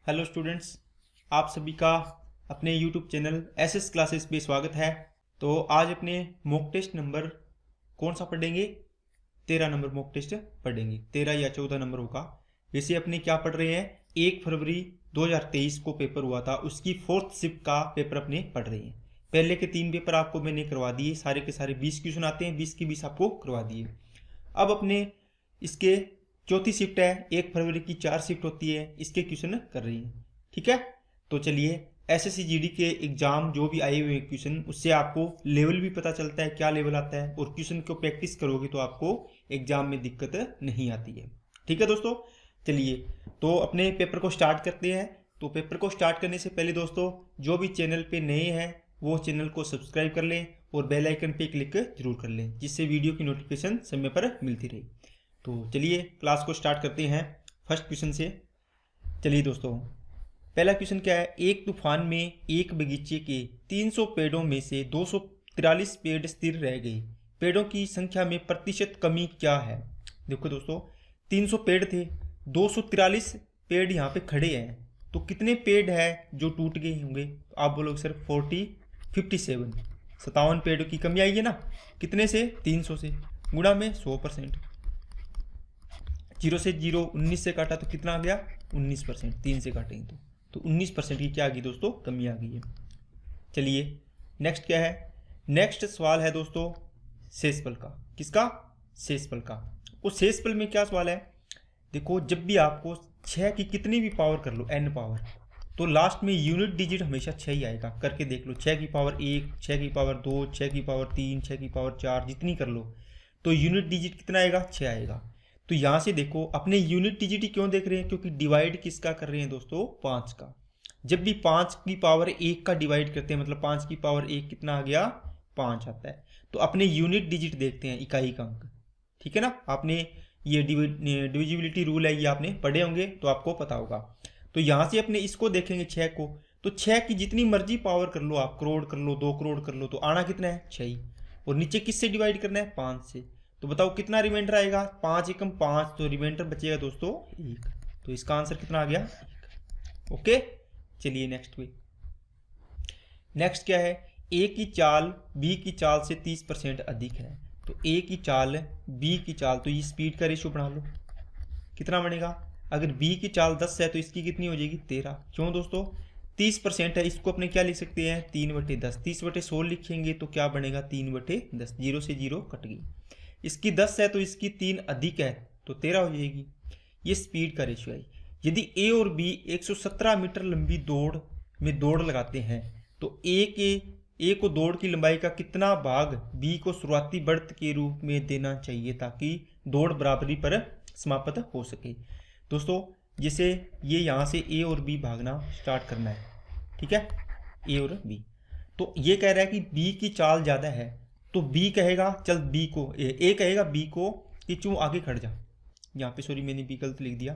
Hello students, आप सभी का अपने यूट्यूब चैनल एसएस क्लासेस पे स्वागत है। तो आज अपने मॉक टेस्ट नंबर कौन सा पढ़ेंगे? 13 नंबर मॉक टेस्ट पढ़ेंगे। 13 या 14 नंबर होगा। वैसे अपने क्या पढ़ रहे हैं, 1 फरवरी 2023 को पेपर हुआ था, उसकी 4th शिफ्ट का पेपर अपने पढ़ रहे हैं। पहले के 3 पेपर आपको मैंने करवा दिए, सारे के सारे 20 क्वेश्चन आते हैं, 20 की 20 आपको करवा दिए। अब अपने इसके चौथी शिफ्ट है, 1 फरवरी की 4 शिफ्ट होती है, इसके क्वेश्चन कर रही है। ठीक है, तो चलिए एसएससी जीडी के एग्जाम जो भी आए हुए क्वेश्चन, उससे आपको लेवल भी पता चलता है, क्या लेवल आता है, और क्वेश्चन को प्रैक्टिस करोगे तो आपको एग्जाम में दिक्कत नहीं आती है। ठीक है दोस्तों, चलिए तो अपने पेपर को स्टार्ट करते हैं। तो पेपर को स्टार्ट करने से पहले दोस्तों, जो भी चैनल पे नए हैं वो चैनल को सब्सक्राइब कर लें और बेल आइकन पे क्लिक जरूर कर लें, जिससे वीडियो की नोटिफिकेशन समय पर मिलती रहे। तो चलिए क्लास को स्टार्ट करते हैं फर्स्ट क्वेश्चन से। चलिए दोस्तों, पहला क्वेश्चन क्या है, एक तूफान में एक बगीचे के 300 पेड़ों में से 243 पेड़ स्थिर रह गए, पेड़ों की संख्या में प्रतिशत कमी क्या है? देखो दोस्तों, 300 पेड़ थे, 243 पेड़ यहाँ पे खड़े हैं, तो कितने पेड़ हैं जो टूट गए होंगे? आप बोलोगे सर 57 पेड़ों की कमी आई है ना। कितने से? 300 से, गुणा में 100%। 0 से 0 19 से काटा तो कितना आ गया? 19%। 3 से काटेंगे तो 19% की क्या आ गई दोस्तों? कमी आ गई है। चलिए नेक्स्ट क्या है, नेक्स्ट सवाल है दोस्तों शेषफल का। किसका? शेषफल का। उस शेषफल में क्या सवाल है, देखो जब भी आपको 6 की कितनी भी पावर कर लो, n पावर, तो लास्ट में यूनिट डिजिट हमेशा 6 ही आएगा। करके देख लो, 6 की पावर 1, 6 की पावर 2, 6 की पावर 3, 6 की पावर 4, जितनी कर लो तो यूनिट डिजिट कितना आएगा? 6 आएगा। तो यहां से देखो, अपने यूनिट डिजिट क्यों देख रहे हैं? क्योंकि डिवाइड किसका कर रहे हैं दोस्तों? 5 का। जब भी 5 की पावर 1 का डिवाइड करते हैं, मतलब 5 की पावर 1 कितना आ गया? 5 आता है। तो अपने यूनिट डिजिट देखते हैं, इकाई का अंक। ठीक है ना, आपने ये डिविजिबिलिटी रूल है, ये आपने पढ़े होंगे तो आपको पता होगा। तो यहां से अपने इसको देखेंगे 6 को, तो 6 की जितनी मर्जी पावर कर लो आप, करोड़ कर लो, 2 करोड़ कर लो, तो आना कितना है? 6 ही। और नीचे किससे डिवाइड करना है? 5 से। तो बताओ कितना रिमाइंडर आएगा? 5 एकम 5, तो रिमाइंडर बचेगा दोस्तों 1। तो इसका आंसर कितना आ गया? 1। ओके, चलिए नेक्स्ट पे। नेक्स्ट क्या है, ए की चाल बी की चाल से 30% अधिक है। तो ए की चाल बी की चाल, तो ये स्पीड का रेशियो बना लो, कितना बनेगा? अगर बी की चाल 10 है तो इसकी कितनी हो जाएगी? 13। क्यों दोस्तों? 30% है, इसको अपने क्या लिख सकते हैं? 3/10। 30/100 लिखेंगे तो क्या बनेगा? 3/10। 0 से 0 कट गई। इसकी 10 है तो इसकी 3 अधिक है तो 13 हो जाएगी। ये स्पीड का रेशियो है। यदि ए और बी 117 मीटर लंबी दौड़ में दौड़ लगाते हैं, तो ए को दौड़ की लंबाई का कितना भाग बी को शुरुआती बढ़त के रूप में देना चाहिए, ताकि दौड़ बराबरी पर समाप्त हो सके? दोस्तों जैसे ये यहाँ से ए और बी भागना स्टार्ट करना है, ठीक है, ए और बी, तो ये कह रहा है कि बी की चाल ज़्यादा है, तो बी कहेगा चल बी को, ए कहेगा बी को कि तू आगे खड़ जा। यहाँ पे सॉरी मैंने बी गलत लिख दिया,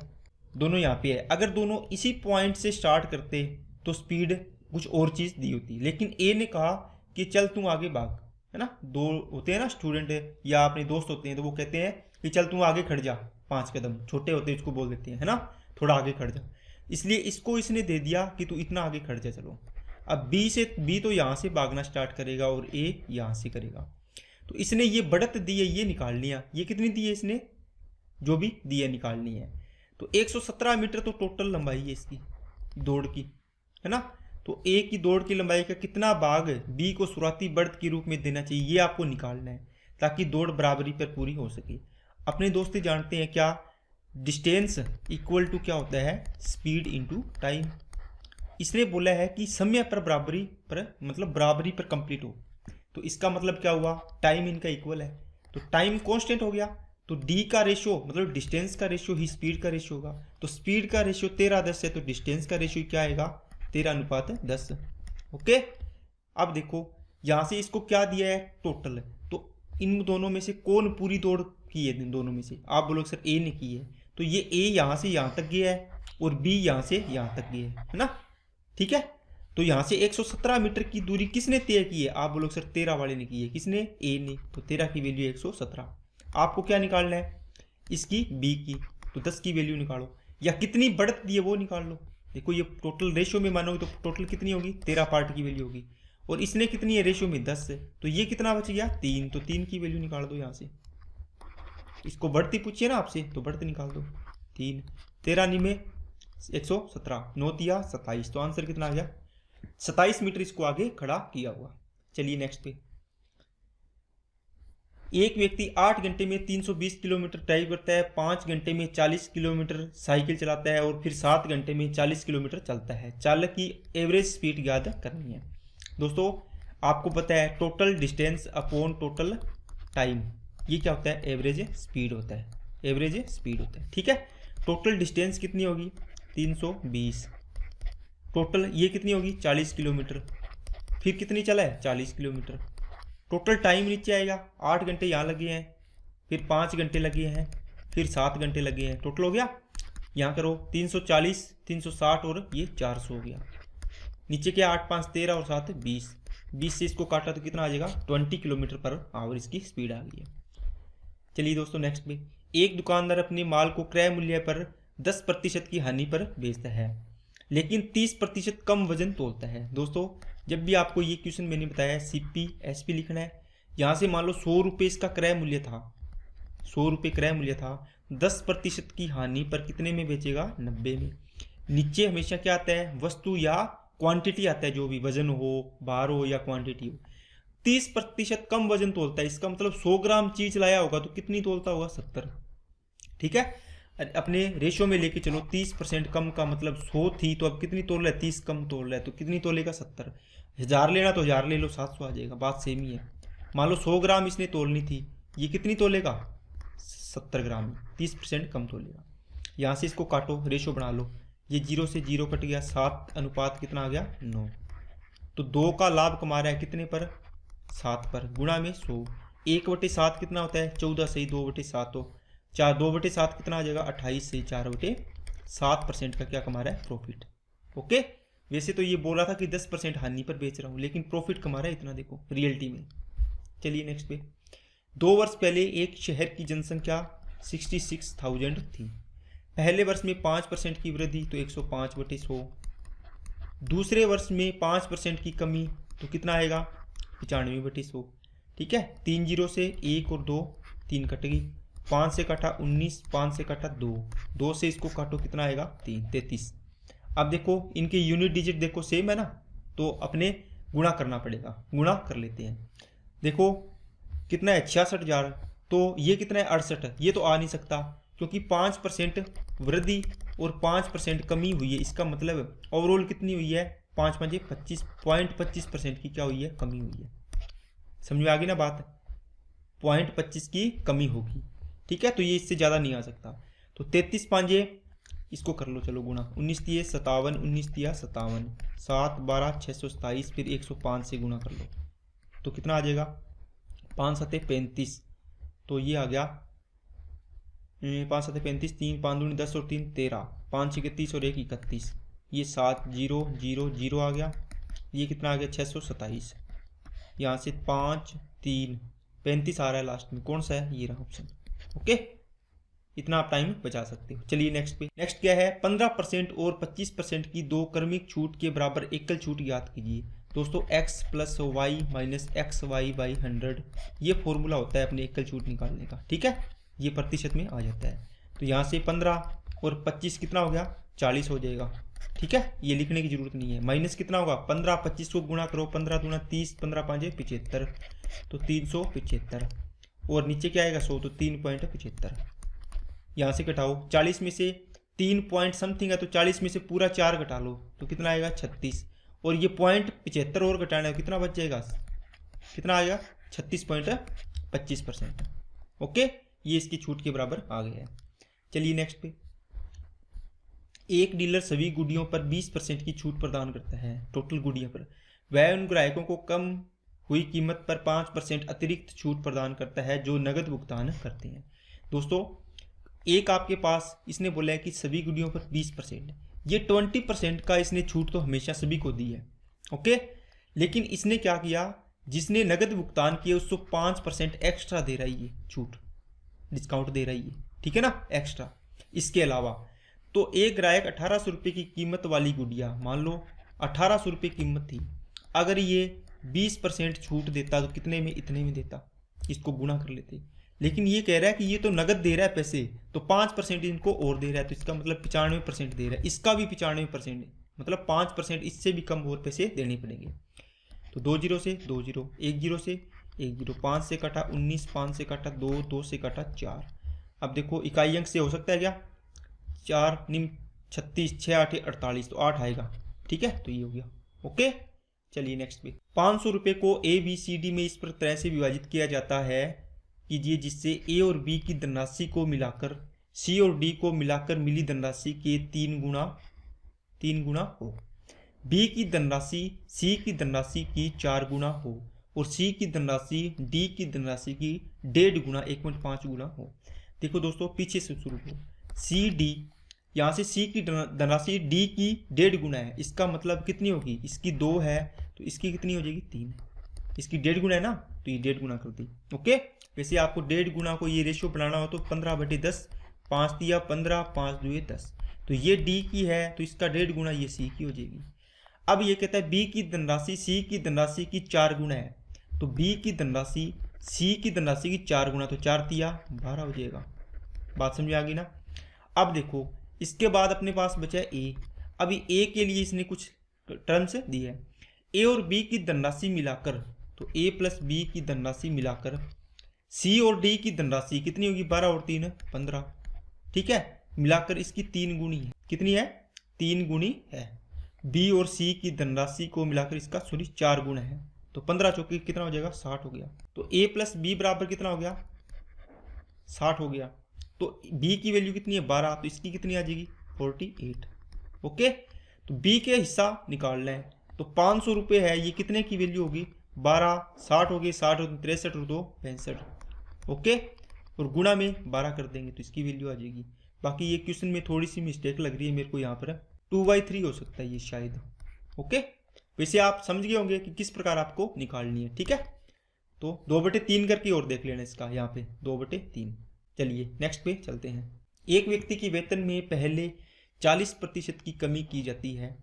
दोनों यहाँ पे है। अगर दोनों इसी पॉइंट से स्टार्ट करते तो स्पीड कुछ और चीज़ दी होती, लेकिन ए ने कहा कि चल तू आगे भाग, है ना। दो होते हैं ना स्टूडेंट या अपने दोस्त होते हैं, तो वो कहते हैं कि चल तू आगे खड़ जा 5 कदम, छोटे होते हैं इसको बोल देते हैं, है ना, थोड़ा आगे खड़ जा। इसलिए इसको इसने दे दिया कि तू इतना आगे खड़ जा। चलो अब बी तो यहाँ से भागना स्टार्ट करेगा और ए यहाँ से करेगा। तो इसने ये बढ़त दी है, ये निकाल लिया। ये कितनी दी है इसने? जो भी दी है निकालनी है। तो 117 मीटर तो टोटल लंबाई है इसकी दौड़ की, है ना। तो ए की दौड़ की लंबाई का कितना भाग बी को शुरुआती बढ़त के रूप में देना चाहिए, ये आपको निकालना है, ताकि दौड़ बराबरी पर पूरी हो सके। अपने दोस्त जानते हैं क्या, डिस्टेंस इक्वल टू क्या होता है? Speed into time. इसने बोला है कि समय पर बराबरी पर, मतलब बराबरी पर कंप्लीट हो, तो इसका मतलब क्या हुआ? टाइम इनका इक्वल है, तो टाइम कांस्टेंट हो गया। तो डी का रेशियो मतलब डिस्टेंस का रेशियो ही स्पीड का रेशियो होगा। तो स्पीड का रेशियो 13:10 है, तो डिस्टेंस का रेशियो क्या आएगा? 13:10। ओके, अब देखो यहाँ से इसको क्या दिया है? टोटल। तो इन दोनों में से कौन पूरी दौड़ की है? इन दोनों में से आप बोलोगे सर ए ने की है, तो ये ए यहाँ से यहाँ तक गया है और बी यहाँ से यहाँ तक गया है ना, ठीक है। तो यहाँ से 117 मीटर की दूरी किसने तय की है? आप बोलोगे सर 13 वाले ने की है। किसने? ए ने। तो 13 की वैल्यू 117। आपको क्या निकालना है? इसकी बी की, तो 10 की वैल्यू निकालो, या कितनी बढ़त दी है वो निकाल लो। देखो ये टोटल रेशियो में मानोगे तो टोटल कितनी होगी, 13 पार्ट की वैल्यू होगी, और इसने कितनी है रेशियो में 10 है, तो ये कितना बच गया 3, तो 3 की वैल्यू निकाल दो यहाँ से। इसको बढ़ती पूछिए ना आपसे तो बढ़ती निकाल दो, 3 13 नी में 117, 9 तिया 27, तो आंसर कितना आ गया 27 मीटर इसको आगे खड़ा किया हुआ। चलिए नेक्स्ट पे, एक व्यक्ति 8 घंटे में 320 किलोमीटर ड्राइव करता है, 5 घंटे में 40 किलोमीटर साइकिल चलाता है और फिर 7 घंटे में 40 किलोमीटर चलता है। चालक की एवरेज स्पीड ज्ञात करनी है। दोस्तों आपको पता है total distance upon total time, ये क्या होता है, एवरेज स्पीड होता है, एवरेज स्पीड होता है। ठीक है, टोटल डिस्टेंस कितनी होगी 320, टोटल ये कितनी होगी 40 किलोमीटर, फिर कितनी चला है 40 किलोमीटर, टोटल टाइम नीचे आएगा, 8 घंटे यहाँ लगे हैं, फिर 5 घंटे लगे हैं, फिर 7 घंटे लगे हैं, टोटल हो गया, यहाँ करो 340 360 और ये 400 हो गया। नीचे क्या 8 5 13 और 7 20, 20 से इसको काटा तो कितना आ जाएगा 20 किलोमीटर पर आवर इसकी स्पीड आ गई है। चलिए दोस्तों नेक्स्ट में, एक दुकानदार अपने माल को क्रय मूल्य पर 10% की हानि पर बेचता है लेकिन 30% कम वजन तोलता है। दोस्तों जब भी आपको ये क्वेश्चन मैंने बताया CP SP लिखना है, यहाँ से मान लो 100 रुपये इसका क्रय मूल्य था, 100 रुपये क्रय मूल्य था, 10% की हानि पर कितने में बेचेगा 90 में। नीचे हमेशा क्या आता है वस्तु या क्वांटिटी आता है, जो भी वजन हो भार हो या क्वांटिटी हो। 30% कम वजन तोलता है, इसका मतलब 100 ग्राम चीज लाया होगा तो कितनी तोलता होगा 70। ठीक है, अपने रेशियो में लेके चलो, 30% कम का मतलब 100 थी तो अब कितनी तोल रहा है 30 कम तोल रहा है तो कितनी तोलेगा 70। 1000 लेना तो 1000 ले लो 700 आ जाएगा, बात सेम ही है। मान लो 100 ग्राम इसने तोलनी थी, ये कितनी तोलेगा 70 ग्राम, 30% कम तोलेगा। यहाँ से इसको काटो, रेशियो बना लो, ये 0 से 0 कट गया, 7 अनुपात कितना आ गया 9, तो 2 का लाभ कमा रहा है कितने पर 7 पर, गुणा में 100, 1/7 कितना होता है 14 से 2/7 हो, 2/7 कितना आ जाएगा 28 से 4/7% का क्या कमा रहा है प्रॉफिट। ओके, वैसे तो ये बोल रहा था कि 10% हानि पर बेच रहा हूँ लेकिन प्रॉफिट कमा रहा है इतना, देखो रियलिटी में। चलिए नेक्स्ट पे, 2 वर्ष पहले एक शहर की जनसंख्या 66,000 थी, पहले वर्ष में 5% की वृद्धि तो 105/100, दूसरे वर्ष में 5% की कमी तो कितना आएगा 95/100। ठीक है, 3 0 से 1 और 2 3 कट गई, 5 से काटा 19, 5 से काटा 2, 2 से इसको काटो कितना आएगा 3 33। अब देखो इनके यूनिट डिजिट देखो सेम है ना, तो अपने गुणा करना पड़ेगा, गुणा कर लेते हैं। देखो कितना है 66,000, तो ये कितना है 68, ये तो आ नहीं सकता क्योंकि 5% वृद्धि और 5% कमी हुई है, इसका मतलब ओवरऑल कितनी हुई है 5 5 25% की क्या हुई है कमी हुई है। समझ में आ गई ना बात, 0.25 की कमी होगी। ठीक है, तो ये इससे ज़्यादा नहीं आ सकता, तो 33 5 इसको कर लो चलो गुणा, 19 तिये 57, 19 तिया 57, 7 12 627, फिर 105 से गुणा कर लो तो कितना आ जाएगा 5 7 35, तो ये आ गया 5 7 35, 3 5 दूनी 10 और 3 13, 5 6 30 और 1 31, ये 7 0 0 0 आ गया, ये कितना आ गया 627, यहाँ से 5 3 35 आ रहा है लास्ट में, कौन सा है ये रहा ऑप्शन। ओके, इतना आप टाइम बचा सकते हो। चलिए नेक्स्ट पे, नेक्स्ट क्या है 15% और 25% की 2 क्रमिक छूट के बराबर एकल छूट ज्ञात कीजिए। दोस्तों x + y - xy/100 ये फॉर्मूला होता है अपने एकल छूट निकालने का। ठीक है, ये प्रतिशत में आ जाता है, तो यहाँ से 15 और 25 कितना हो गया 40 हो जाएगा। ठीक है, ये लिखने की जरूरत नहीं है। माइनस कितना होगा 15 25 को गुणा करो, 15 दूना 30, 15 5 75, तो 375, और नीचे क्या आएगा 100, तो 3.75। यहाँ से घटाओ, 40 में से 3 पॉइंट समथिंग है तो 40 में से पूरा 4 घटा लो तो कितना आएगा 36, और ये 0.75 और घटाना है कितना बच जाएगा, कितना आएगा 36.25%। ओके, ये इसकी छूट के बराबर आ गया है। चलिए नेक्स्ट पे, एक डीलर सभी गुडियों पर 20% की छूट प्रदान करता है, टोटल गुडियों पर। वह उन ग्राहकों को कम हुई कीमत पर 5% अतिरिक्त छूट प्रदान करता है जो नगद भुगतान करते हैं। दोस्तों एक आपके पास इसने बोला है कि सभी गुडियों पर 20%, ये 20% का इसने छूट तो हमेशा सभी को दी है। ओके, लेकिन इसने क्या किया, जिसने नगद भुगतान किया उसको 5% एक्स्ट्रा दे रहा है, ये छूट डिस्काउंट दे रही है। ठीक है ना, एक्स्ट्रा। इसके अलावा तो एक ग्राहक 1800 रुपये की कीमत वाली गुड़िया, मान लो 1800 रुपये कीमत थी, अगर ये 20% छूट देता तो कितने में, इतने में देता, इसको गुणा कर लेते। लेकिन ये कह रहा है कि ये तो नगद दे रहा है पैसे, तो 5% इनको और दे रहा है, तो इसका मतलब 95% दे रहा है, इसका भी 95% है, मतलब 5% इससे भी कम और पैसे देने पड़ेंगे। तो 2 जीरो से 2 जीरो, 1 जीरो से 1 जीरो, 5 से कटा 19, 5 से कटा 2, 2 से कटा 4। अब देखो इकाई अंक से हो सकता है क्या, 4 निम 36, 6 8 48, तो 8 आएगा, ठीक है, तो ये हो गया। ओके, चलिए नेक्स्ट पे। 500 रुपये को ABCD में इस तरह से विभाजित किया जाता है कीजिए जिससे A और B की धनराशि को मिलाकर C और D को मिलाकर मिली धनराशि के 3 गुना हो, B की धनराशि C की धनराशि की 4 गुना हो और C की धनराशि D की धनराशि की 1.5 गुना 1.5 गुना हो। देखो दोस्तों पीछे से शुरू हो, CD यहाँ से C की धनराशि D की 1.5 गुना है, इसका मतलब कितनी होगी, इसकी 2 है तो इसकी कितनी हो जाएगी, 3। इसकी 1.5 गुना है ना, तो ये 1.5 गुना कर दी। ओके, वैसे आपको 1.5 गुना को ये रेशियो बनाना हो तो 15/10, 5 दिया 15, 5 दुए 10, तो ये D की है तो इसका 1.5 गुना ये C की हो जाएगी। अब ये कहता है B की धनराशि C की धनराशि की 4 गुना है, तो B की धनराशि C की धनराशि की 4 गुना, तो 4 तिया 12 हो जाएगा। बात समझ आ गई ना। अब देखो इसके बाद अपने पास बचा है A। अभी A के लिए इसने कुछ टर्म्स दिए है, A और B की धनराशि मिलाकर, तो A प्लस B की धनराशि मिलाकर C और D की धनराशि कितनी होगी, 12 और 3 15, ठीक है, मिलाकर इसकी 3 गुनी है, कितनी है, 3 गुनी है। B और C की धनराशि को मिलाकर इसका 4 गुना है, तो 15 चौके कितना हो जाएगा, 60 हो गया। तो A प्लस B बराबर कितना हो गया, 60 हो गया। तो B की वैल्यू कितनी है, 12, तो इसकी कितनी आ जाएगी, 48। ओके, तो B के हिस्सा निकालना है, तो 500 रुपये है, ये कितने की वैल्यू होगी, 12, 60 हो गई, 60 और 63 और 2 65। ओके, और गुणा में 12 कर देंगे तो इसकी वैल्यू आ जाएगी। बाकी ये क्वेश्चन में थोड़ी सी मिस्टेक लग रही है मेरे को, यहाँ पर 2/3 हो सकता है ये शायद। ओके, वैसे आप समझ गए होंगे कि किस प्रकार आपको निकालनी है, ठीक है। तो 2/3 करके और देख लेना इसका, यहाँ पे 2/3। चलिए नेक्स्ट पे चलते हैं। एक व्यक्ति की वेतन में पहले 40% की कमी की जाती है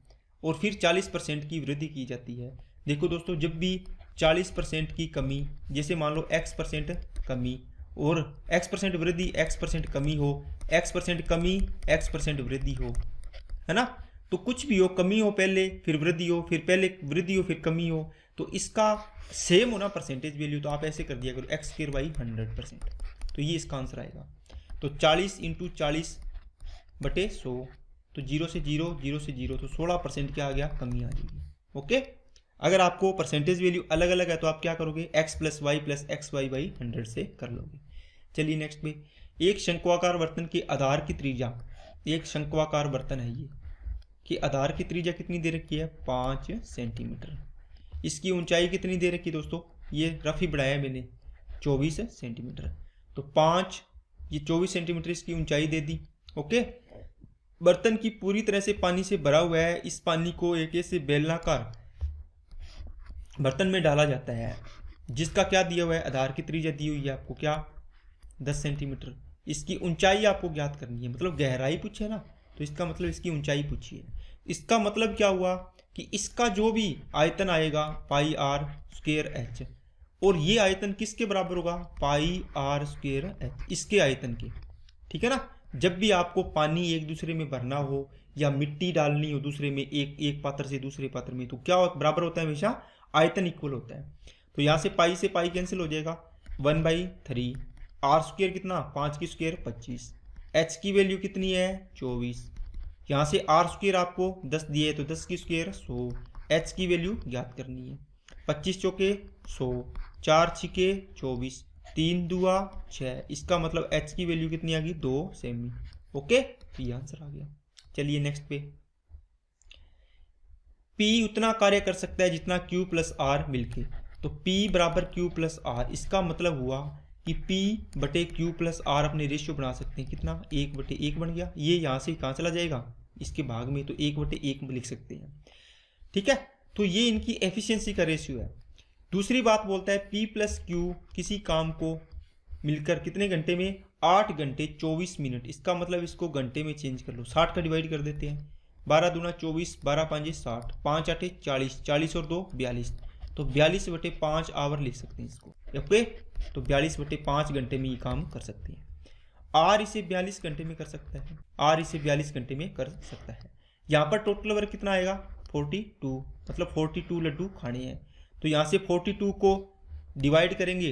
और फिर 40% की वृद्धि की जाती है। देखो दोस्तों, जब भी 40% की कमी, जैसे मान लो X% कमी और X% वृद्धि, X% कमी हो, X% कमी, X% वृद्धि हो, है ना, तो कुछ भी हो, कमी हो पहले फिर वृद्धि हो, फिर पहले वृद्धि हो फिर कमी हो, तो इसका सेम होना परसेंटेज वैल्यू, तो आप ऐसे कर दिया करो x²/100%, तो ये इसका आंसर आएगा। तो 40 × 40/100, तो 0 से 0, 0 से 0, तो 16% क्या आ गया, कमी आ जाएगी। ओके, अगर आपको परसेंटेज वैल्यू अलग अलग है तो आप क्या करोगे, x + y + xy/100 से कर लोगे। चलिए नेक्स्ट पे, एक शंक्वाकार बर्तन के आधार की त्रिज्या, एक शंक्वाकार बर्तन है ये, कि आधार की त्रिज्या कितनी दे रखी है, 5 सेंटीमीटर। इसकी ऊंचाई कितनी दे रखी है दोस्तों, ये रफ ही बढ़ाया मैंने, 24 सेंटीमीटर। तो 5, ये 24 सेंटीमीटर इसकी ऊंचाई दे दी। ओके, बर्तन की पूरी तरह से पानी से भरा हुआ है, इस पानी को एक ऐसे बेलनाकार बर्तन में डाला जाता है, जिसका क्या दिया हुआ है, आधार की त्रिज्या दी हुई है आपको, क्या 10 सेंटीमीटर। इसकी ऊंचाई आपको ज्ञात करनी है, मतलब गहराई पूछे ना, तो इसका मतलब इसकी ऊंचाई पूछी है। इसका मतलब क्या हुआ कि इसका जो भी आयतन आएगा πr²h, और ये आयतन किसके बराबर होगा, πr²h, इसके आयतन के, ठीक है ना। जब भी आपको पानी एक दूसरे में भरना हो या मिट्टी डालनी हो दूसरे में, एक पात्र से दूसरे पात्र में, तो क्या बराबर होता है, हमेशा आयतन इक्वल होता है। तो यहाँ से पाई से पाई कैंसिल हो जाएगा, 1/3, r² कितना, 5 की स्क्वायर 25, h की वैल्यू कितनी है, 24, यहाँ से r² आपको 10 दिए है तो 10 की स्क्वायर 100, h की वैल्यू ज्ञात करनी है, 25 चौके 100, 4 छिके 24, 3 दुआ 6, इसका मतलब h की वैल्यू कितनी आ गई, 2 सेमी। ओके, तो ये आंसर आ गया। चलिए नेक्स्ट पे, P उतना कार्य कर सकता है जितना Q + R मिलके, तो P बराबर Q + R, इसका मतलब हुआ कि P/Q + R अपने रेशियो बना सकते हैं, कितना, 1/1 बन गया। ये यहाँ से कहाँ चला जाएगा, इसके भाग में, तो 1/1 में लिख सकते हैं, ठीक है। तो ये इनकी एफिशिएंसी का रेशियो है। दूसरी बात बोलता है P + Q किसी काम को मिलकर कितने घंटे में 8 घंटे 24 मिनट, इसका मतलब इसको घंटे में चेंज कर लो, 60 का डिवाइड कर देते हैं, 12 दूना 24, 12 पाँचे 60, 5 आठे 40, 40 और 2 42, तो 42/5 आवर लिख सकते हैं इसको। ओके, तो 42/5 घंटे में ये काम कर सकते हैं। आर इसे 42 घंटे में कर सकता है, आर इसे 42 घंटे में कर सकता है। यहाँ पर टोटल वर्क कितना आएगा 42, मतलब 42 लड्डू खाने हैं। तो यहाँ से 42 को डिवाइड करेंगे,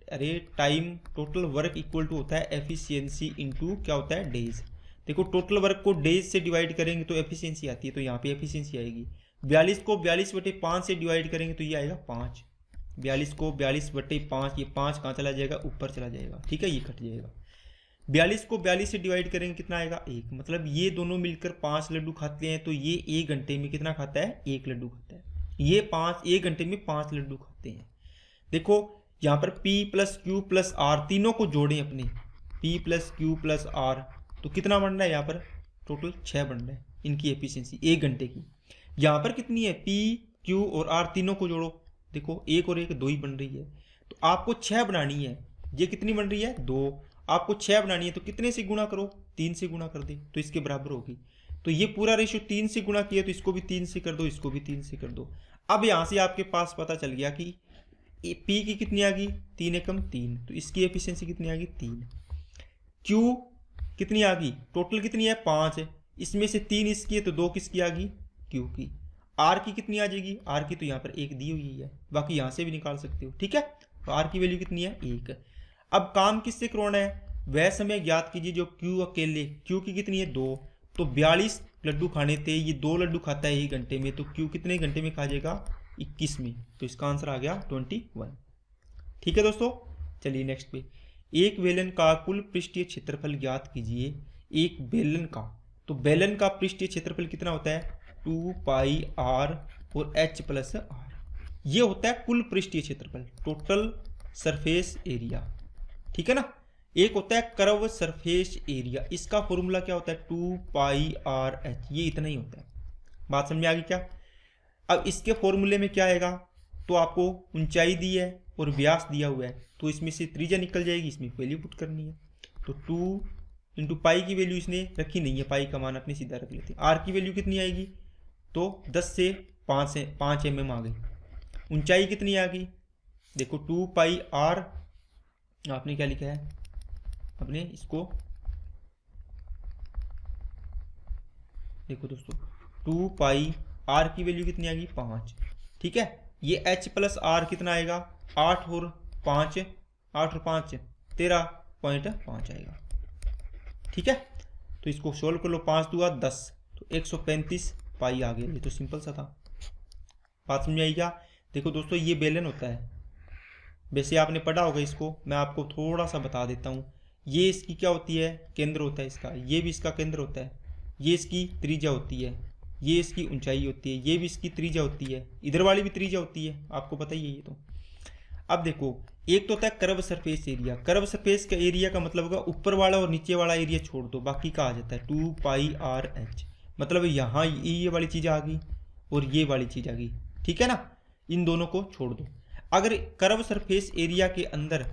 अरे time total work equal to होता है एफिशिएंसी इंटू क्या होता है डेज। देखो टोटल वर्क को डेज से डिवाइड करेंगे तो एफिशिएंसी आती है, तो यहाँ पे एफिशिएंसी आएगी। 42 को 42/5 से डिवाइड करेंगे तो ये आएगा 5। 42 को 42/5, ये 5 कहाँ चला जाएगा, ऊपर चला जाएगा, ठीक है, ये कट जाएगा। 42 को 42 से डिवाइड करेंगे कितना आएगा 1, मतलब ये दोनों मिलकर 5 लड्डू खाते हैं, तो ये 1 घंटे में कितना खाता है 1 लड्डू खाता है। ये 1 घंटे में 5 लड्डू खाते हैं। देखो यहाँ पर P + Q + R तीनों को जोड़ें अपने, P + Q + R, तो कितना बन रहा है यहाँ पर टोटल 6 बन रहा है इनकी एफिशिएंसी 1 घंटे की। यहाँ पर कितनी है P, Q और R तीनों को जोड़ो, देखो 1 और 1 2 ही बन रही है, तो आपको 6 बनानी है। ये कितनी बन रही है 2, आपको 6 बनानी है, तो कितने से गुणा करो 3 से गुणा कर दे तो इसके बराबर होगी। तो ये पूरा रेशियो 3 से गुणा किया, तो इसको भी 3 से कर दो, इसको भी 3 से कर दो। अब यहाँ से आपके पास पता चल गया कि P की कितनी आ गई 3 एकम 3, तो इसकी एफिशिएंसी कितनी आ गई 3। Q कितनी आ गई, टोटल कितनी है 5 है, इसमें से 3 इसकी है तो 2 किसकी आ गई Q की। R की कितनी आ जाएगी, R की तो यहाँ पर 1 दी हुई है, बाकी यहाँ से भी निकाल सकते हो, ठीक है। तो R की वैल्यू कितनी है 1। अब काम किससे करवाना है, वह समय ज्ञात कीजिए जो Q अकेले, Q की कितनी है 2, तो 42 लड्डू खाने थे, ये 2 लड्डू खाता है 1 घंटे में, तो Q कितने घंटे में खा जाएगा 21 में, तो इसका आंसर आ गया 21। ठीक है दोस्तों, चलिए नेक्स्ट पे, एक बेलन का कुल पृष्ठीय क्षेत्रफल ज्ञात कीजिए। एक बेलन का, तो बेलन का पृष्ठीय क्षेत्रफल कितना होता है 2πr और h + r, ये होता है कुल पृष्ठीय क्षेत्रफल, टोटल सरफेस एरिया, ठीक है ना। एक होता है कर्व सरफेस एरिया, इसका फॉर्मूला क्या होता है 2πrh, ये इतना ही होता है। बात समझ में आ गई क्या। अब इसके फॉर्मूले में क्या आएगा, तो आपको ऊंचाई दी है और व्यास दिया हुआ है, तो इसमें से त्रिज्या निकल जाएगी, इसमें वैल्यू पुट करनी है। तो 2 × पाई की वैल्यू इसने रखी नहीं है, पाई का मान अपने सीधा रख लेते हैं। आर की वैल्यू कितनी आएगी, तो 10 से 5 mm आ गई। ऊंचाई कितनी आ गई, देखो 2πr, आपने क्या लिखा है, अपने इसको देखो दोस्तों 2πr की वैल्यू कितनी आ गई 5, ठीक है। ये h + r कितना आएगा 8 और 5 13.5 आएगा, ठीक है। तो इसको सोल्व कर लो, 5 दूआ 10, तो 135 पाई आ गया। ये तो सिंपल सा था, बात समझ आई क्या। देखो दोस्तों ये बेलन होता है, वैसे आपने पढ़ा होगा इसको, मैं आपको थोड़ा सा बता देता हूँ। ये इसकी क्या होती है केंद्र होता है इसका, ये भी इसका केंद्र होता है, ये इसकी त्रिज्या होती है, ये इसकी ऊंचाई होती है, ये भी इसकी त्रिज्या होती है, इधर वाली भी त्रिज्या होती है, आपको पता ही है ये तो। अब देखो एक तो होता है curve surface area, curve surface का एरिया का मतलब होगा ऊपर वाला और नीचे वाला एरिया छोड़ दो, बाकी का आ जाता है 2πrh, मतलब यहाँ ये वाली चीज़ आ गई और ये वाली चीज़ आ गई, ठीक है ना। इन दोनों को छोड़ दो। अगर कर्व सरफेस एरिया के अंदर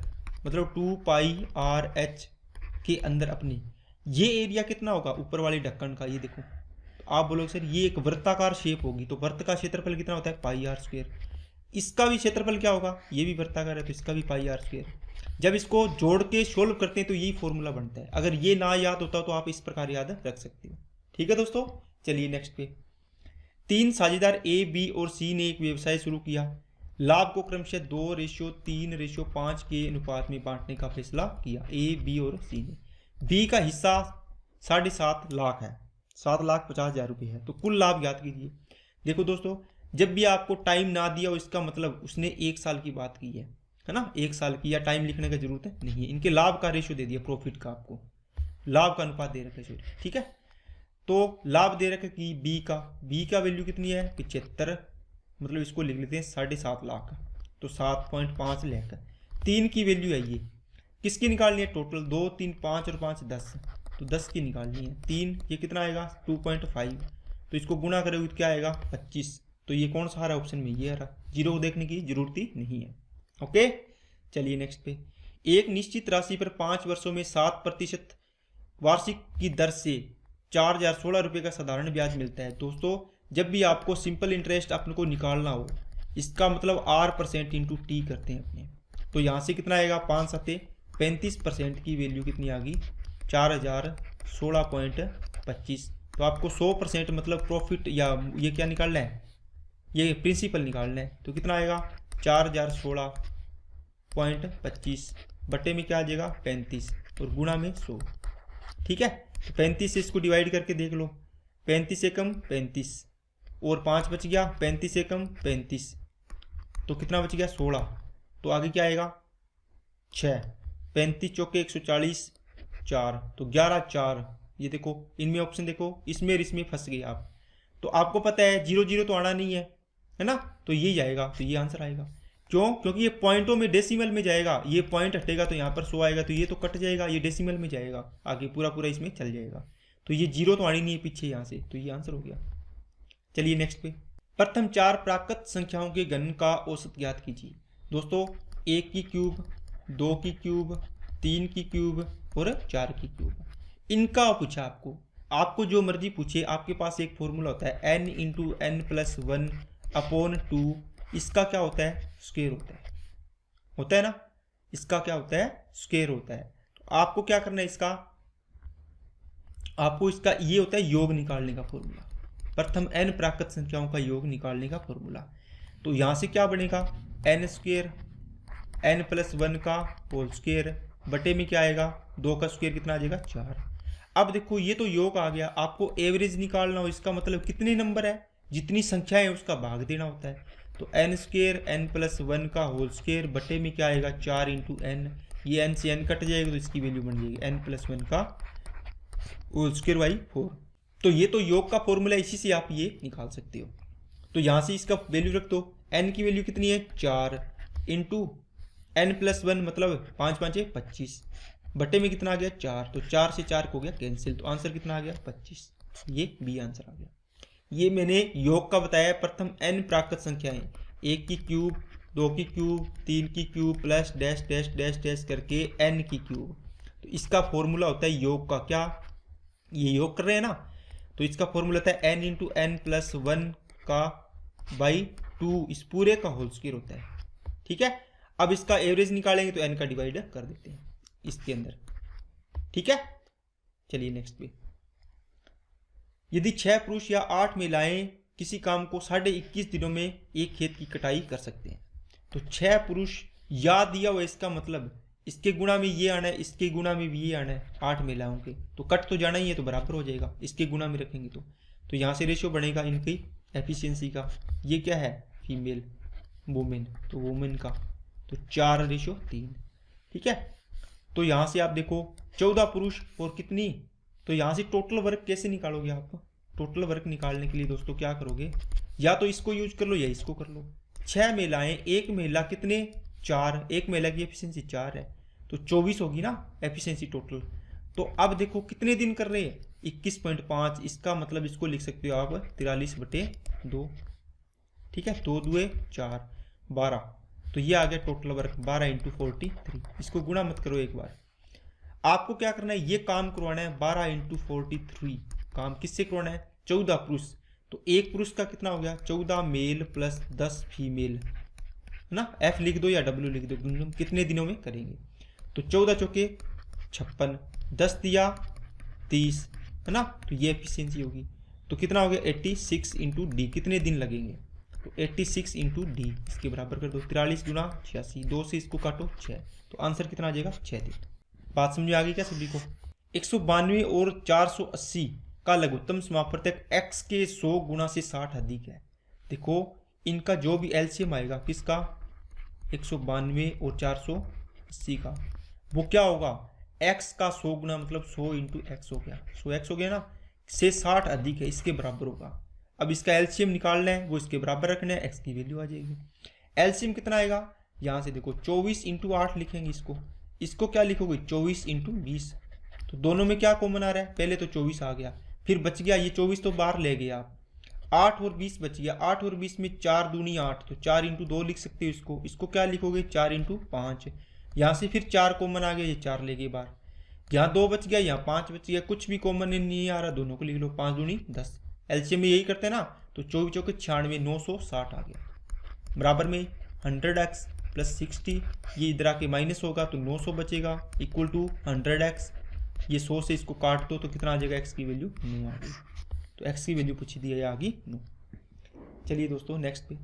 मतलब 2πrh के अंदर अपनी ये एरिया कितना होगा ऊपर वाले ढक्कन का, ये देखो, तो आप बोलोगे सर ये एक वृत्ताकार शेप होगी, तो वृत्त का क्षेत्रफल कितना होता है πr²। इसका भी क्षेत्रफल क्या होगा, ये भी वृत्ताकार है तो इसका भी πr²। जब इसको जोड़ के सोल्व करते हैं तो यही फॉर्मूला बनता है। अगर ये ना याद होता तो आप इस प्रकार याद रख सकते हो, ठीक है दोस्तों। चलिए नेक्स्ट पे, 3 साझेदार A, B और C ने एक व्यवसाय शुरू किया। लाभ को क्रमशः 2:3:5 के अनुपात में बांटने का फैसला किया A, B और C ने। B का हिस्सा 7.5 लाख है, 7,50,000 रुपये है, तो कुल लाभ ज्ञात कीजिए। देखो दोस्तों जब भी आपको टाइम ना दिया हो इसका मतलब उसने 1 साल की बात की है ना, 1 साल की, या टाइम लिखने का जरूरत है नहीं है। इनके लाभ का रेशो दे दिया, प्रॉफिट का आपको लाभ का अनुपात दे रखा है, ठीक है। तो लाभ दे रखा कि बी का वैल्यू कितनी है 75, मतलब इसको लिख लेते हैं 7.5 लाख, तो 7.5 लाख। 3 की वैल्यू है, ये किसकी निकालनी है टोटल, 2 3 5 और 5 10, तो 10 की निकालनी है। 3 ये कितना आएगा 2.5, तो इसको गुणा करोगे तो क्या आएगा 25, तो ये कौन सा आ रहा ऑप्शन में, ये आ रहा। जीरो देखने की जरूरत ही नहीं है, ओके। चलिए नेक्स्ट पे, एक निश्चित राशि पर 5 वर्षों में 7% वार्षिक की दर से 4016 रुपये का साधारण ब्याज मिलता है। दोस्तों जब भी आपको सिंपल इंटरेस्ट अपने को निकालना हो, इसका मतलब R% इंटू टी करते हैं अपने, तो यहाँ से कितना आएगा 5 7 35% की वैल्यू कितनी आ गई 4016.25। तो आपको 100% मतलब प्रॉफिट या ये क्या निकालना है, ये प्रिंसिपल निकालना है। तो कितना आएगा 4016.25 बटे में क्या आ जाएगा 35 और गुणा में 100। ठीक है, तो 35 से इसको डिवाइड करके देख लो, 35 से कम 35 और 5 बच गया, 35 से कम 35 तो कितना बच गया 16। तो आगे क्या आएगा 6, 35 चौके 140 4, तो 11 4। ये देखो इनमें ऑप्शन देखो, इसमें और इसमें फंस गए आप। तो आपको पता है 0 0 तो आना नहीं है ना, तो यही आएगा, तो ये आंसर आएगा। क्यों? क्योंकि ये पॉइंटों में डेसिमल में जाएगा, ये पॉइंट हटेगा तो यहाँ पर 100 आएगा, तो ये तो कट जाएगा, ये डेसिमल में जाएगा, आगे पूरा पूरा इसमें चल जाएगा। तो ये 0 तो आनी नहीं है पीछे यहाँ से, तो ये आंसर हो गया। चलिए नेक्स्ट पे, प्रथम 4 प्राकृत संख्याओं के घन का औसत ज्ञात कीजिए। दोस्तों 1 की क्यूब, 2 की क्यूब, 3 की क्यूब और 4 की क्यूब, इनका पूछा आपको जो मर्जी पूछे, आपके पास एक फॉर्मूला होता है n into n plus 1 upon 2। इसका क्या होता है स्क्वायर होता है ना, इसका क्या होता है स्क्वायर होता है। तो आपको क्या करना है, आपको इसका ये होता है योग निकालने का फॉर्मूला, प्रथम n प्राकृत संख्याओं का योग निकालने का फॉर्मूला। तो यहाँ से क्या बनेगा n स्क्वायर n प्लस 1 का होल स्क्वायर बटे में क्या आएगा 2 का स्क्वायर कितना आ जाएगा 4। अब देखो ये तो योग आ गया, आपको एवरेज निकालना हो, इसका मतलब कितने नंबर है, जितनी संख्या है उसका भाग देना होता है। तो n स्क्वायर n प्लस 1 का होल स्क्वायर बटे में क्या आएगा 4 इंटू n, ये n से n कट जाएगा तो इसकी वैल्यू बन जाएगी n प्लस 1 का होल स्क्वायर बाई 4। तो ये तो योग का फॉर्मूला, इसी से आप ये निकाल सकते हो। तो यहाँ से इसका वैल्यू रख दो, n की वैल्यू कितनी है 4 इंटू n प्लस 1 मतलब 5 5 25 बटे में कितना आ गया 4, तो 4 से 4 को गया कैंसिल, तो आंसर कितना आ गया 25। ये बी आंसर आ गया। ये मैंने योग का बताया, प्रथम n प्राकृत संख्याएं, 1 की क्यूब, 2 की क्यूब, 3 की cube plus dash dash dash dash करके n की क्यूब। तो इसका फॉर्मूला होता है योग का, क्या ये योग कर रहे हैं ना, तो इसका फॉर्मूला होता है n इंटू n प्लस 1 का बाई 2, इस पूरे का होल स्क्वायर होता है। ठीक है, अब इसका एवरेज निकालेंगे तो n का डिवाइड कर देते हैं इसके अंदर। ठीक है, चलिए नेक्स्ट पे, यदि 6 पुरुष या 8 महिलाएं किसी काम को 21.5 दिनों में एक खेत की कटाई कर सकते हैं, तो 6 पुरुष या दिया हुआ, इसका मतलब इसके गुणा में ये आना है, इसके गुणा में भी ये आना है, 8 महिलाओं के, तो कट तो जाना ही है, तो बराबर हो जाएगा, इसके गुणा में रखेंगे तो यहाँ से रेशियो बनेगा इनकी एफिशिएंसी का। ये क्या है फीमेल वुमेन, तो वुमेन का तो 4:3। ठीक है, तो यहाँ से आप देखो 14 पुरुष और कितनी, तो यहाँ से टोटल वर्क कैसे निकालोगे आप, टोटल वर्क निकालने के लिए दोस्तों क्या करोगे, या तो इसको यूज कर लो या इसको कर लो। 6 महिलाएं, एक महिला कितने 4, एक महिला की एफिशिएंसी 4 है, तो 24 होगी ना एफिशिएंसी टोटल। तो अब देखो कितने दिन कर रहे हैं 21.5, इसका मतलब इसको लिख सकते हो आप 43/2। ठीक है, 2 2 4 12, तो ये आ गया टोटल वर्क 12 इंटू 43। इसको गुणा मत करो एक बार, आपको क्या करना है, ये काम करवाना है 12 इंटू 43। काम किससे करवाना है 14 पुरुष, तो एक पुरुष का कितना हो गया 14 मेल प्लस 10 फीमेल है ना, F लिख दो या W लिख दो, कितने दिनों में करेंगे। तो 14 चौके 56, 10 दिया 30 है ना, तो ये एफिशिएंसी होगी। तो कितना हो गया 86 इंटू डी, कितने दिन लगेंगे, तो 86 इंटू डी इसके बराबर कर दो, 43 गुना 86, 2 से इसको काटो 6, तो आंसर कितना आ जाएगा 6 दिन। बात समझ आ गई क्या सभी को। 192 और 480 का लघुत्तम समापवर्तक x के 100 गुना से 60 अधिक है। देखो इनका जो भी एलसीएम आएगा किसका 192 और 480 का, वो क्या होगा x का 100 गुना मतलब 100 इंटू एक्स हो गया, 100x हो गया ना, से 60 अधिक है, इसके बराबर होगा। अब इसका एलसीएम निकालना है, वो इसके बराबर रखना है, x की वैल्यू आ जाएगी। एलसीएम कितना आएगा, यहाँ से देखो 24 इंटू 8 लिखेंगे, इसको क्या लिखोगे 24 इंटू 20, तो दोनों में क्या कॉमन आ रहा है, पहले तो 24 आ गया, फिर बच गया ये 24 तो बाहर ले गए आप, 8 और 20 बच गया, 8 और 20 में 4 दूनी 8, तो 4 इंटू 2 लिख सकते हो इसको क्या लिखोगे 4 इंटू 5, यहाँ से फिर 4 कॉमन आ गया, ये 4 ले गए बाहर, यहाँ 2 बच गया, यहाँ 5 बच गया, कुछ भी कॉमन नहीं आ रहा, दोनों को लिख लो, 5 दूनी 10, एलसीएम में यही करते हैं ना, तो 24 चौके 96, 960 आ गया। बराबर में 100x प्लस 60, ये इधर आके माइनस होगा तो 900 बचेगा, इक्वल टू 100x, ये 100 से इसको काट दो तो कितना आ जाएगा, x की वैल्यू 9 आ गई। तो x की वैल्यू पूछी दी है, आ गई 9। चलिए दोस्तों नेक्स्ट पे,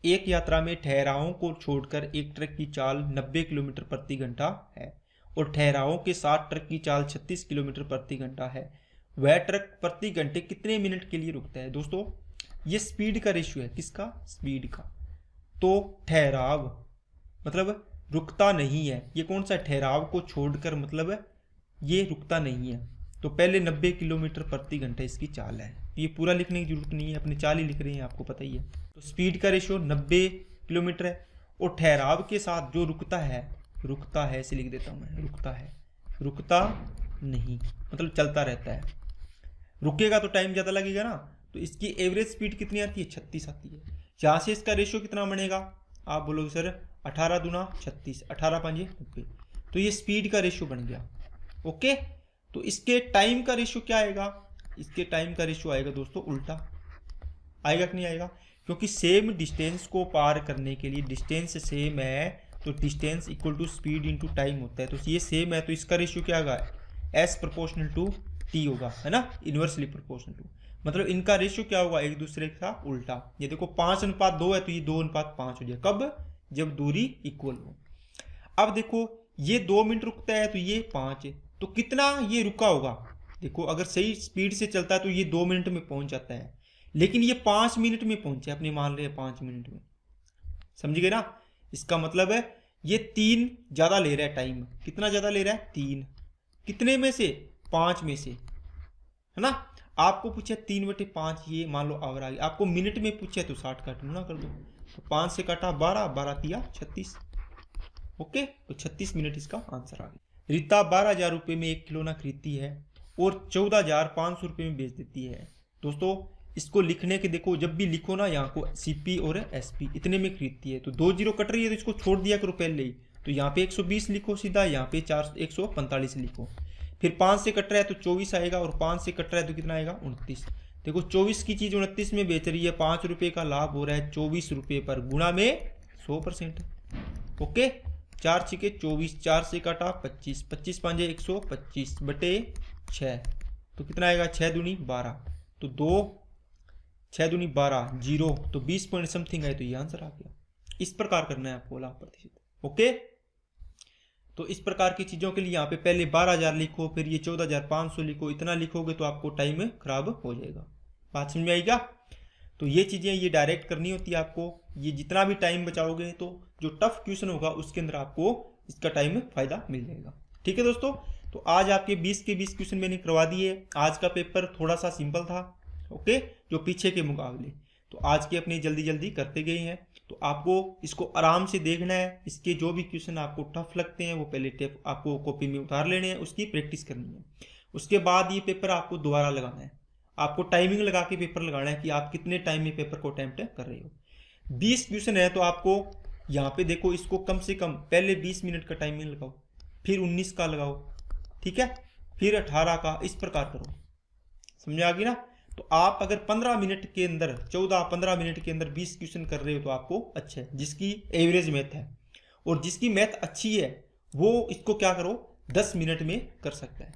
एक यात्रा में ठहरावों को छोड़कर एक ट्रक की चाल 90 किलोमीटर प्रति घंटा है और ठहरावों के साथ ट्रक की चाल 36 किलोमीटर प्रति घंटा है, वह ट्रक प्रति घंटे कितने मिनट के लिए रुकता है। दोस्तों ये स्पीड का रेशियो है, किसका, स्पीड का। तो ठहराव मतलब रुकता नहीं है, ये कौन सा, ठहराव को छोड़कर मतलब ये रुकता नहीं है। तो पहले 90 किलोमीटर प्रति घंटा इसकी चाल है, ये पूरा लिखने की जरूरत नहीं है, अपनी चाल ही लिख रहे हैं, आपको पता ही है। तो स्पीड का रेशियो 90 किलोमीटर है और ठहराव के साथ जो रुकता है इसे लिख देता हूँ मैं, रुकता नहीं मतलब चलता रहता है, रुकेगा तो टाइम ज़्यादा लगेगा ना। तो इसकी एवरेज स्पीड कितनी आती है, 36 आती है। यहाँ से इसका रेशियो कितना बनेगा, आप बोलोगे सर 18 दूना 36, 18 5 90, तो ये स्पीड का रेशियो बन गया। ओके, तो इसके टाइम का रेशियो क्या आएगा, इसके टाइम का रेशियो आएगा दोस्तों उल्टा, आएगा कि नहीं आएगा, क्योंकि सेम डिस्टेंस को पार करने के लिए डिस्टेंस सेम है तो distance equal to speed into time होता है। तो ये सेम है तो इसका रेशियो क्या होगा, एस प्रोपोर्शनल टू टी होगा, है ना, इनवर्सली प्रोपोर्शनल टू, मतलब इनका रेशियो क्या होगा, एक दूसरे का उल्टा। ये देखो 5:2 है तो ये 2:5 हो जाए, कब, जब दूरी इक्वल हो। अब देखो ये 2 मिनट रुकता है तो ये 5 है, तो कितना ये रुका होगा, देखो अगर सही स्पीड से चलता है तो ये 2 मिनट में पहुंच जाता है, लेकिन ये 5 मिनट में पहुंचे, अपने मान रहे हैं 5 मिनट में, समझ गए ना। इसका मतलब है ये 3 ज्यादा ले रहा है टाइम, कितना ज्यादा ले रहा है, 3, कितने में से, 5 में से, है ना। आपको पूछे 3/5, ये मान लो आवर आ गया, आपको मिनट में पूछे तो 60 का गुणा कर दो, तो 5 से काटा 12, 12 तिया 36, ओके, तो 36 मिनट इसका आंसर आ गया। रीता 12,000 रुपये में 1 खिलौना खरीदती है और 14,500 रुपये में बेच देती है। दोस्तों इसको लिखने के देखो, जब भी लिखो ना यहाँ को सीपी और एसपी, इतने में खरीदती है, तो 2 जीरो कट रही है तो इसको छोड़ दिया करो पहले ही, तो यहाँ पे 120 लिखो सीधा, यहाँ पे 145 लिखो, फिर 5 से कट रहा है तो 24 आएगा और 5 से कट रहा है तो कितना आएगा, 29। देखो 24 की चीज़ 29 में बेच रही है, 5 रुपये का लाभ हो रहा है 24 रुपये पर, गुणा में 100%। ओके, 4 छिके 24, 4 से काटा 25, 25 5 125 बटे 6, तो कितना आएगा, 6 दूनी 12, तो 2 6 दूनी 12 जीरो, तो 20 पॉइंट समथिंग है, तो ये आंसर आ गया। इस प्रकार करना है आपको लाभ प्रतिशत। ओके, तो इस प्रकार की चीज़ों के लिए यहाँ पे पहले 12,000 लिखो, फिर ये 14,500 लिखो, इतना लिखोगे तो आपको टाइम खराब हो जाएगा। बात समझ में आएगा। तो ये चीज़ें ये डायरेक्ट करनी होती है आपको, ये जितना भी टाइम बचाओगे तो जो टफ क्वेश्चन होगा उसके अंदर आपको इसका टाइम फायदा मिल जाएगा। ठीक है दोस्तों, तो आज आपके 20 के 20 क्वेश्चन मैंने करवा दिए। आज का पेपर थोड़ा सा सिंपल था, ओके, जो पीछे के मुकाबले, तो आज के अपने जल्दी जल्दी करते गए हैं। तो आपको इसको आराम से देखना है, इसके जो भी क्वेश्चन आपको टफ लगते हैं वो पहले टेप आपको कॉपी में उतार लेने हैं, उसकी प्रैक्टिस करनी है। उसके बाद ये पेपर आपको दोबारा लगाना है, आपको टाइमिंग लगा के पेपर लगाना है कि आप कितने टाइम में पेपर को अटेम्प्ट कर रहे हो। 20 क्वेश्चन है तो आपको यहाँ पे देखो, इसको कम से कम पहले 20 मिनट का टाइमिंग लगाओ, फिर 19 का लगाओ, ठीक है, फिर 18 का, इस प्रकार करो। समझ आ गई ना। तो आप अगर 15 मिनट के अंदर 14-15 मिनट के अंदर 20 क्वेश्चन कर रहे हो तो आपको अच्छा है, जिसकी एवरेज मैथ है, और जिसकी मैथ अच्छी है वो इसको क्या करो 10 मिनट में कर सकता है।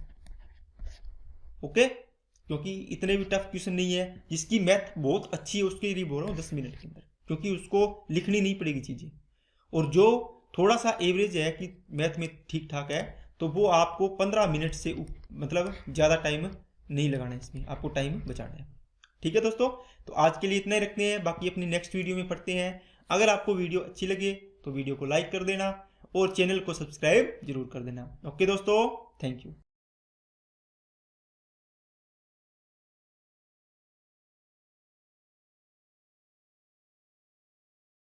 ओके, क्योंकि इतने भी टफ क्वेश्चन नहीं है, जिसकी मैथ बहुत अच्छी है उसके लिए बोल रहा हूँ 10 मिनट के अंदर, क्योंकि उसको लिखनी नहीं पड़ेगी चीज़ें। और जो थोड़ा सा एवरेज है कि मैथ में ठीक ठाक है, तो वो आपको 15 मिनट से मतलब ज़्यादा टाइम नहीं लगाना है, इसमें आपको टाइम बचाना है। ठीक है दोस्तों, तो आज के लिए इतना ही रखते हैं, बाकी अपनी नेक्स्ट वीडियो में पढ़ते हैं। अगर आपको वीडियो अच्छी लगे तो वीडियो को लाइक कर देना और चैनल को सब्सक्राइब जरूर कर देना। ओके दोस्तों, थैंक यू।